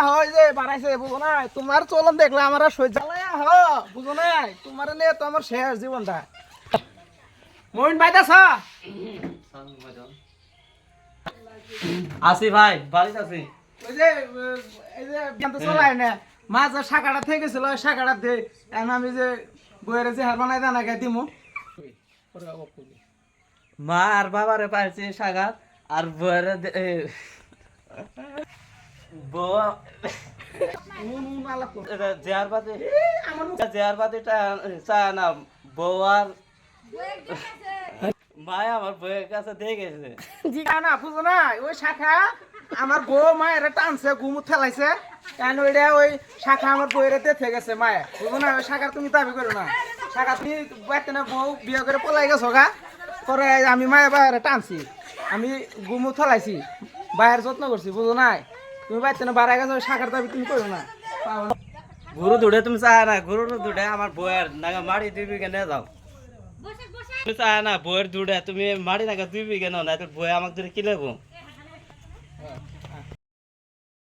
হয় যে বাড়াইছে বুঝো না তোমার চলন দেখলে আমার আর সহ্য বুঝো না তোমার নিয়ে তো আমার শেষ জীবনটা মইন বাইতাছ আসি ভাই বাড়িতে আছি। ওই যে এই যে বিয়ান্ত চলাই না মাছ যে শাখাটা থেকে গেছিল ওই শাখাটা দে এখন আমি যে বইয়ের যে হার বানাই দানা গাই দিমু মা আর বাবারে পাইছি সাগাত আর বউরে বউ জেয়ার পাতি জেয়ার পাতিটা চায় না বউ আর মায় আমার বউয়ের কাছে দিয়ে গেছে। জি না বুঝো না ওই শাখা আমার বউ মায়ের টানছে ঘুমু ঠেলাইছে কেন ওইটা ওই শাখা আমার বইয়ের দেখে গেছে মায়ে বুঝো না ওই শাখা তুমি দাবি করো না শাখা তুমি না বউ বিয়ে করে পলাই গেছো গা পরে আমি মায়ের বাইরে টানছি আমি ঘুমু ঠেলাইছি বাইরের যত্ন করছি বুঝো নাই তুমি বাইতে না বাড়াই গেছো ওই শাখার দাবি তুমি করো না গরু দুড়ে তুমি চায় না গরু দুড়ে আমার বউয়ের নাগা মারি দিবি কেনে যাও তুমি চায় না বউয়ের দুড়ে তুমি মারি নাগা দিবি কেন না তোর বউ আমাকে ধরে কি লেবো।